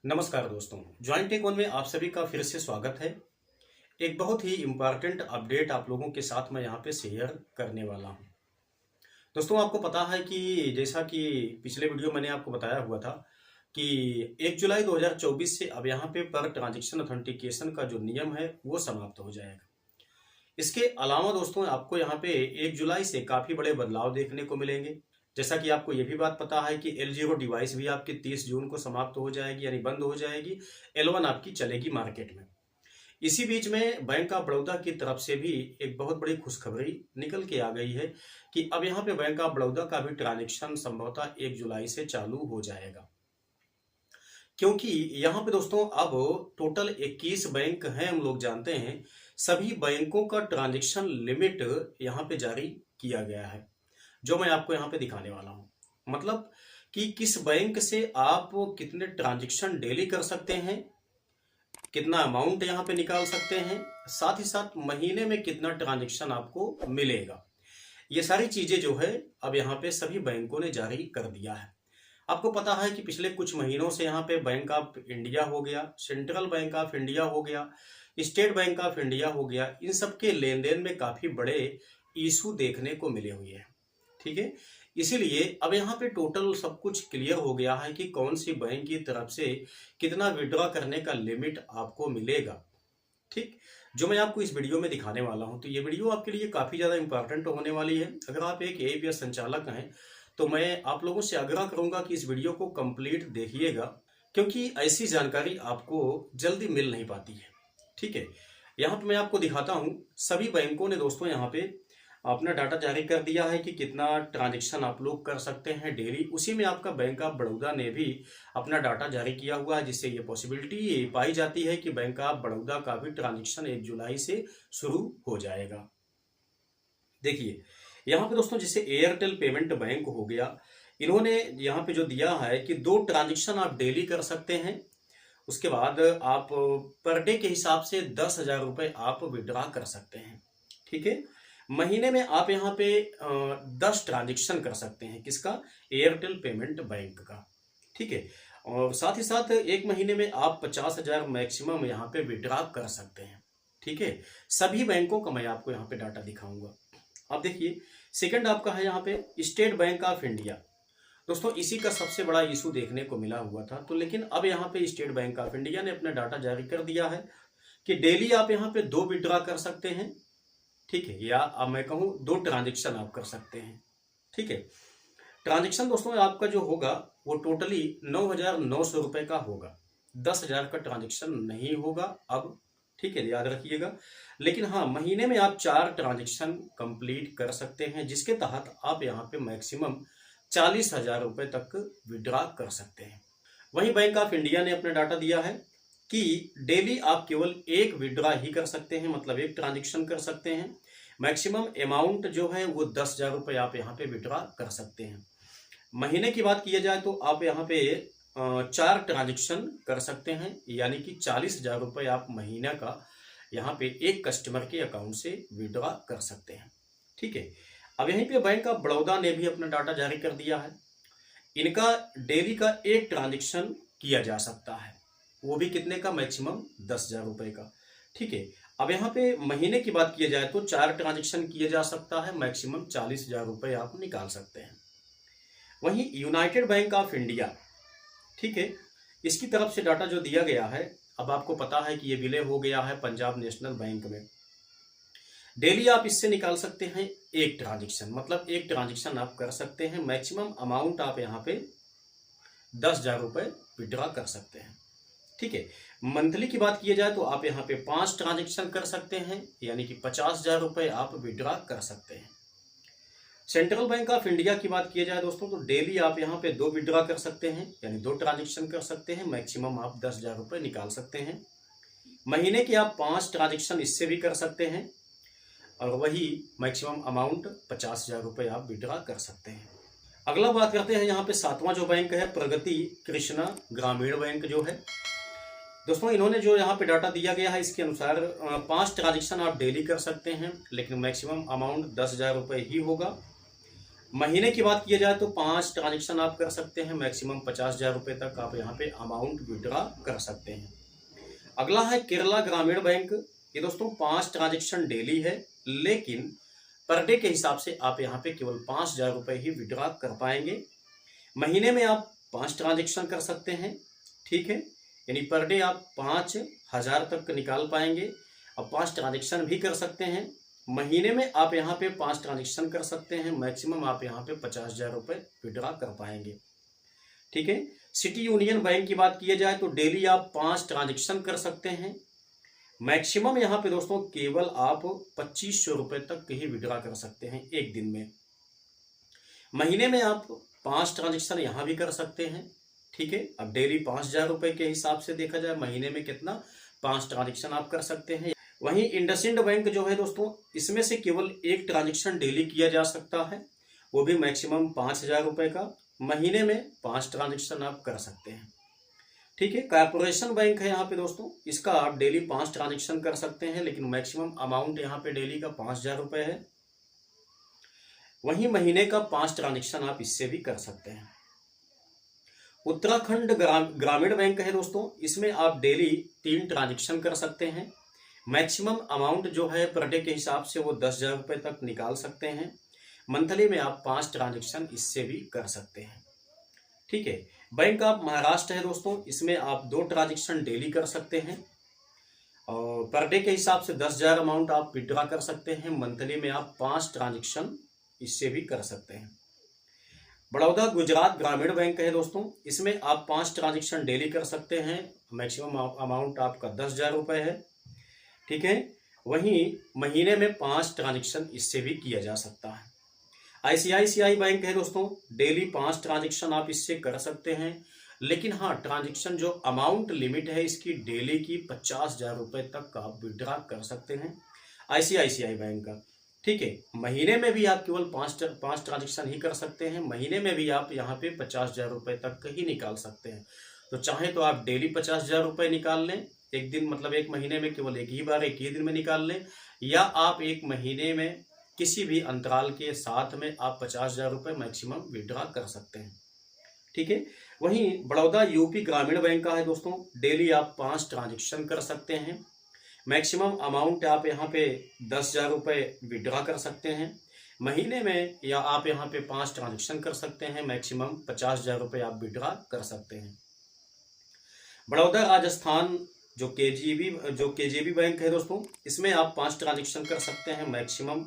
नमस्कार दोस्तों, join take one में आप सभी का फिर से स्वागत है। एक बहुत ही इम्पॉर्टेंट अपडेट आप लोगों के साथ मैं यहाँ पे शेयर करने वाला हूँ। दोस्तों, आपको पता है कि जैसा कि पिछले वीडियो मैंने आपको बताया हुआ था कि 1 जुलाई 2024 से अब यहाँ पे पर ट्रांजैक्शन ऑथेंटिकेशन का जो नियम है वो समाप्त हो जाएगा। इसके अलावा दोस्तों, आपको यहाँ पे 1 जुलाई से काफ़ी बड़े बदलाव देखने को मिलेंगे। जैसा कि आपको ये भी बात पता है कि L0 डिवाइस भी आपकी 30 जून को समाप्त हो जाएगी, यानी बंद हो जाएगी। L1 आपकी चलेगी मार्केट में। इसी बीच में बैंक ऑफ बड़ौदा की तरफ से भी एक बहुत बड़ी खुशखबरी निकल के आ गई है कि अब यहाँ पे बैंक ऑफ बड़ौदा का भी ट्रांजेक्शन संभवतः 1 जुलाई से चालू हो जाएगा। क्योंकि यहाँ पे दोस्तों अब टोटल 21 बैंक हैं, हम लोग जानते हैं। सभी बैंकों का ट्रांजेक्शन लिमिट यहाँ पे जारी किया गया है, जो मैं आपको यहाँ पे दिखाने वाला हूँ। मतलब कि किस बैंक से आप कितने ट्रांजैक्शन डेली कर सकते हैं, कितना अमाउंट यहाँ पे निकाल सकते हैं, साथ ही साथ महीने में कितना ट्रांजैक्शन आपको मिलेगा। ये सारी चीजें जो है अब यहाँ पे सभी बैंकों ने जारी कर दिया है। आपको पता है कि पिछले कुछ महीनों से यहाँ पे बैंक ऑफ इंडिया हो गया, सेंट्रल बैंक ऑफ इंडिया हो गया, स्टेट बैंक ऑफ इंडिया हो गया, इन सब के लेन देन में काफी बड़े इशू देखने को मिले हुए हैं। ठीक है, इसीलिए अब यहाँ पे टोटल सब कुछ क्लियर हो गया है कि कौन सी बैंक की तरफ से कितना विड्रॉ करने का लिमिट आपको मिलेगा। ठीक, जो मैं आपको इस वीडियो में दिखाने वाला हूं, तो ये वीडियो आपके लिए काफ़ी ज़्यादा इंपॉर्टेंट होने वाली है। अगर आप एक एपीएस संचालक हैं तो मैं आप लोगों से आग्रह करूंगा कि इस वीडियो को कंप्लीट देखिएगा, क्योंकि ऐसी जानकारी आपको जल्दी मिल नहीं पाती है। ठीक है, यहाँ पे मैं आपको दिखाता हूँ। सभी बैंकों ने दोस्तों यहाँ पे अपना डाटा जारी कर दिया है कि कितना ट्रांजैक्शन आप लोग कर सकते हैं डेली। उसी में आपका बैंक ऑफ बड़ौदा ने भी अपना डाटा जारी किया हुआ है, जिससे ये पॉसिबिलिटी पाई जाती है कि बैंक ऑफ बड़ौदा का भी ट्रांजैक्शन 1 जुलाई से शुरू हो जाएगा। देखिए यहाँ पे दोस्तों, जैसे एयरटेल पेमेंट बैंक हो गया, इन्होंने यहाँ पे जो दिया है कि 2 ट्रांजैक्शन आप डेली कर सकते हैं। उसके बाद आप पर डे के हिसाब से 10,000 रुपये आप विड्रॉ कर सकते हैं। ठीक है, महीने में आप यहाँ पे 10 ट्रांजैक्शन कर सकते हैं। किसका? एयरटेल पेमेंट बैंक का। ठीक है, और साथ ही साथ एक महीने में आप 50,000 मैक्सिमम यहाँ पे विड्रॉ कर सकते हैं। ठीक है, सभी बैंकों का मैं आपको यहाँ पे डाटा दिखाऊंगा। अब देखिए, सेकंड आपका है यहाँ पे स्टेट बैंक ऑफ इंडिया। दोस्तों, इसी का सबसे बड़ा इशू देखने को मिला हुआ था, तो लेकिन अब यहाँ पे स्टेट बैंक ऑफ इंडिया ने अपना डाटा जारी कर दिया है कि डेली आप यहाँ पे 2 विड्रॉ कर सकते हैं। ठीक है, या अब मैं कहूँ 2 ट्रांजैक्शन आप कर सकते हैं। ठीक है, ट्रांजैक्शन दोस्तों आपका जो होगा वो टोटली 9,900 रुपये का होगा। 10,000 का ट्रांजैक्शन नहीं होगा अब। ठीक है, याद रखिएगा। लेकिन हाँ, महीने में आप 4 ट्रांजैक्शन कंप्लीट कर सकते हैं, जिसके तहत आप यहाँ पे मैक्सिमम 40,000 रुपये तक विड्रॉ कर सकते हैं। वहीं बैंक ऑफ इंडिया ने अपना डाटा दिया है कि डेली आप केवल 1 विड्रॉ ही कर सकते हैं, मतलब 1 ट्रांजैक्शन कर सकते हैं। मैक्सिमम अमाउंट जो है वो 10,000 रुपये आप यहाँ पे विड्रॉ कर सकते हैं। महीने की बात किया जाए तो आप यहाँ पे 4 ट्रांजैक्शन कर सकते हैं, यानी कि 40,000 रुपये आप महीने का यहाँ पे एक कस्टमर के अकाउंट से विड्रॉ कर सकते हैं। ठीक है, अब यहीं पे बैंक ऑफ बड़ौदा ने भी अपना डाटा जारी कर दिया है। इनका डेली का 1 ट्रांजैक्शन किया जा सकता है, वो भी कितने का? मैक्सिमम 10,000 रुपये का। ठीक है, अब यहाँ पे महीने की बात किया जाए तो 4 ट्रांजैक्शन किया जा सकता है, मैक्सिमम 40,000 रुपये आप निकाल सकते हैं। वहीं यूनाइटेड बैंक ऑफ इंडिया, ठीक है, इसकी तरफ से डाटा जो दिया गया है, अब आपको पता है कि ये विलय हो गया है पंजाब नेशनल बैंक में। डेली आप इससे निकाल सकते हैं 1 ट्रांजैक्शन, मतलब 1 ट्रांजैक्शन आप कर सकते हैं। मैक्सिमम अमाउंट आप यहाँ पे 10,000 रुपये विड्रॉ कर सकते हैं। ठीक है, मंथली की बात की जाए तो आप यहाँ पे 5 ट्रांजैक्शन कर सकते हैं, यानी कि 50,000 रुपये आप विड्रॉ कर सकते हैं। सेंट्रल बैंक ऑफ इंडिया की बात की जाए दोस्तों, तो डेली आप यहाँ पे 2 विड्रॉ कर सकते हैं, यानी 2 ट्रांजैक्शन कर सकते हैं। मैक्सिमम आप 10,000 रुपये निकाल सकते हैं। महीने की आप 5 ट्रांजैक्शन इससे भी कर सकते हैं, और वही मैक्सिमम अमाउंट 50,000 रुपये आप विड्रॉ कर सकते हैं। अगला बात करते हैं यहाँ पे 7वां जो बैंक है, प्रगति कृष्णा ग्रामीण बैंक जो है। दोस्तों, इन्होंने जो यहाँ पे डाटा दिया गया है, इसके अनुसार 5 ट्रांजैक्शन आप डेली कर सकते हैं, लेकिन मैक्सिमम अमाउंट 10,000 रुपये ही होगा। महीने की बात किया जाए तो 5 ट्रांजेक्शन आप कर सकते हैं, मैक्सिमम 50,000 रुपये तक आप यहाँ पे अमाउंट विड्रॉ कर सकते हैं। अगला है केरला ग्रामीण बैंक। ये दोस्तों 5 ट्रांजेक्शन डेली है, लेकिन पर डे के हिसाब से आप यहाँ पे केवल 5,000 रुपये ही विड्रॉ कर पाएंगे। महीने में आप 5 ट्रांजेक्शन कर सकते हैं, ठीक है, यानी पर डे आप 5,000 तक निकाल पाएंगे। अब 5 ट्रांजेक्शन भी कर सकते हैं। महीने में आप यहाँ पे 5 ट्रांजेक्शन कर सकते हैं, मैक्सिमम आप यहाँ पे 50,000 रुपये विड्रॉ कर पाएंगे, ठीक है। सिटी यूनियन बैंक की बात की जाए तो डेली आप 5 ट्रांजेक्शन कर सकते हैं, मैक्सिमम यहाँ पे दोस्तों केवल आप 2,500 रुपये तक ही विड्रॉ कर सकते हैं एक दिन में। महीने में आप 5 ट्रांजेक्शन यहाँ भी कर सकते हैं, ठीक है। अब डेली 5,000 रुपये के हिसाब से देखा जाए, महीने में कितना 5 ट्रांजेक्शन आप कर सकते हैं। वहीं इंडसइंड बैंक जो है दोस्तों, इसमें से केवल एक ट्रांजेक्शन डेली किया जा सकता है, वो भी मैक्सिमम 5,000 रुपये का। महीने में 5 ट्रांजेक्शन आप कर सकते हैं, ठीक है। कॉर्पोरेशन बैंक है यहाँ पे दोस्तों, इसका आप डेली 5 ट्रांजेक्शन कर सकते हैं, लेकिन मैक्सिमम अमाउंट यहाँ पे डेली का 5,000 रुपये है। वहीं महीने का 5 ट्रांजेक्शन आप इससे भी कर सकते हैं। उत्तराखंड ग्रामीण बैंक है दोस्तों, इसमें आप डेली 3 ट्रांजेक्शन कर सकते हैं, मैक्सिमम अमाउंट जो है पर डे के हिसाब से वो 10,000 रुपये तक निकाल सकते हैं। मंथली में आप 5 ट्रांजेक्शन इससे भी कर सकते हैं, ठीक है। बैंक ऑफ महाराष्ट्र है दोस्तों, इसमें आप 2 ट्रांजेक्शन डेली कर सकते हैं और पर डे के हिसाब से 10,000 अमाउंट आप विड्रॉ कर सकते हैं। मंथली में आप 5 ट्रांजेक्शन इससे भी कर सकते हैं। बड़ौदा गुजरात ग्रामीण बैंक है दोस्तों, इसमें आप 5 ट्रांजेक्शन डेली कर सकते हैं, मैक्सिमम अमाउंट आपका 10,000 रुपये है, ठीक है। वहीं महीने में 5 ट्रांजेक्शन इससे भी किया जा सकता है। ICICI बैंक है दोस्तों, डेली 5 ट्रांजेक्शन आप इससे कर सकते हैं, लेकिन हाँ, ट्रांजेक्शन जो अमाउंट लिमिट है इसकी डेली की 50,000 रुपये तक आप विड्रॉ कर सकते हैं ICICI बैंक का, ठीक है। महीने में भी आप केवल 5 ट्रांजेक्शन ही कर सकते हैं, महीने में भी आप यहाँ पे 50,000 रुपये तक ही निकाल सकते हैं। तो चाहे तो आप डेली 50,000 रुपये निकाल लें एक दिन, मतलब एक महीने में केवल एक ही बार एक ही दिन में निकाल लें, या आप एक महीने में किसी भी अंतराल के साथ में आप 50,000 रुपये मैक्सिमम विड्रॉ कर सकते हैं, ठीक है। वहीं बड़ौदा यूपी ग्रामीण बैंक का है दोस्तों, डेली आप 5 ट्रांजेक्शन कर सकते हैं, मैक्सिमम अमाउंट आप यहाँ पे 10,000 रुपये विड्रॉ कर सकते हैं। महीने में या आप यहाँ पे 5 ट्रांजेक्शन कर सकते हैं, मैक्सिमम 50,000 रुपये आप विड्रॉ कर सकते हैं। बड़ौदा राजस्थान जो केजीबी बैंक है दोस्तों, इसमें आप 5 ट्रांजेक्शन कर सकते हैं, मैक्सिमम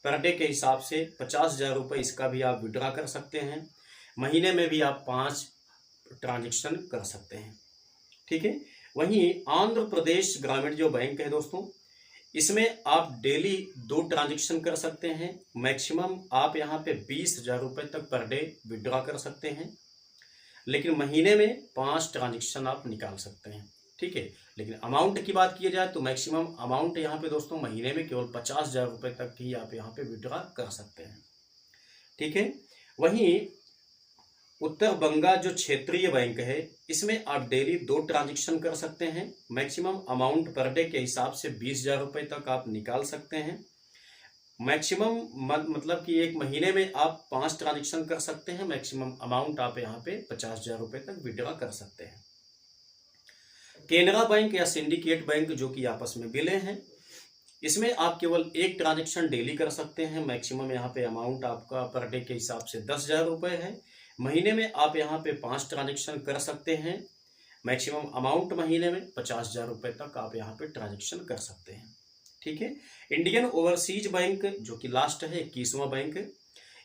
पर डे के हिसाब से 50,000 रुपये इसका भी आप विड्रॉ कर सकते हैं। महीने में भी आप 5 ट्रांजेक्शन कर सकते हैं, ठीक है। वहीं आंध्र प्रदेश ग्रामीण जो बैंक है दोस्तों, इसमें आप डेली 2 ट्रांजेक्शन कर सकते हैं, मैक्सिमम आप यहाँ पे 20,000 रुपये तक पर डे विड्रॉ कर सकते हैं, लेकिन महीने में 5 ट्रांजेक्शन आप निकाल सकते हैं, ठीक है। लेकिन अमाउंट की बात की जाए तो मैक्सिमम अमाउंट यहाँ पे दोस्तों महीने में केवल 50,000 रुपये तक ही आप यहाँ पे विड्रॉ कर सकते हैं, ठीक है। वहीं उत्तर बंगा जो क्षेत्रीय बैंक है, इसमें आप डेली 2 ट्रांजेक्शन कर सकते हैं, मैक्सिमम अमाउंट पर डे के हिसाब से 20,000 रुपये तक आप निकाल सकते हैं। मैक्सिमम मतलब कि एक महीने में आप 5 ट्रांजेक्शन कर सकते हैं, मैक्सिमम अमाउंट आप यहाँ पे 50,000 रुपये तक विड्रॉ कर सकते हैं। केनरा बैंक या सिंडिकेट बैंक जो कि आपस में विलय हैं, इसमें आप केवल 1 ट्रांजेक्शन डेली कर सकते हैं, मैक्सिमम यहाँ पे अमाउंट आपका पर डे के हिसाब से 10,000 रुपये है। महीने में आप यहाँ पे 5 ट्रांजेक्शन कर सकते हैं, मैक्सिमम अमाउंट महीने में 50,000 रुपये तक आप यहाँ पे ट्रांजेक्शन कर सकते हैं, ठीक है। इंडियन ओवरसीज बैंक जो कि लास्ट है 21वां बैंक,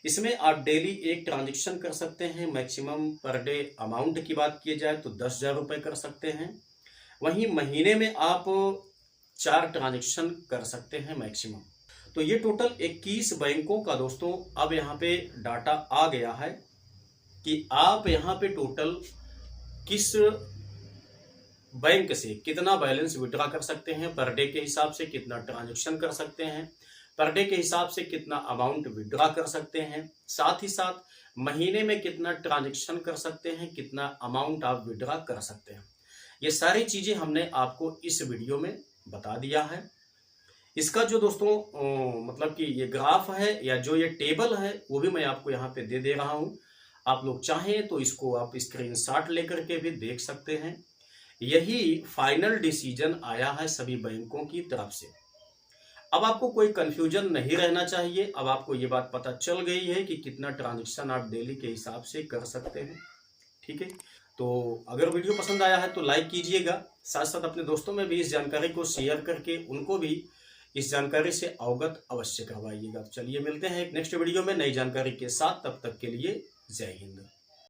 इसमें आप डेली 1 ट्रांजेक्शन कर सकते हैं, मैक्सिमम पर डे अमाउंट की बात की जाए तो 10,000 रुपये कर सकते हैं। वहीं महीने में आप 4 ट्रांजेक्शन कर सकते हैं मैक्सिमम। तो ये टोटल 21 बैंकों का दोस्तों अब यहाँ पे डाटा आ गया है कि आप यहाँ पे टोटल किस बैंक से कितना बैलेंस विड्रॉ कर सकते हैं, पर डे के हिसाब से कितना ट्रांजेक्शन कर सकते हैं, पर डे के हिसाब से कितना अमाउंट विड्रॉ कर सकते हैं, साथ ही साथ महीने में कितना ट्रांजेक्शन कर सकते हैं, कितना अमाउंट आप विड्रॉ कर सकते हैं। ये सारी चीज़ें हमने आपको इस वीडियो में बता दिया है। इसका जो दोस्तों मतलब कि ये ग्राफ है या जो ये टेबल है वो भी मैं आपको यहाँ पे दे रहा हूँ। आप लोग चाहें तो इसको आप स्क्रीनशॉट लेकर के भी देख सकते हैं। यही फाइनल डिसीजन आया है सभी बैंकों की तरफ से। अब आपको कोई कंफ्यूजन नहीं रहना चाहिए। अब आपको ये बात पता चल गई है कि कितना ट्रांजैक्शन आप डेली के हिसाब से कर सकते हैं। ठीक है, तो अगर वीडियो पसंद आया है तो लाइक कीजिएगा, साथ साथ अपने दोस्तों में भी इस जानकारी को शेयर करके उनको भी इस जानकारी से अवगत अवश्य करवाइएगा। चलिए मिलते हैं एक नेक्स्ट वीडियो में नई जानकारी के साथ, तब तक के लिए जय हिंद।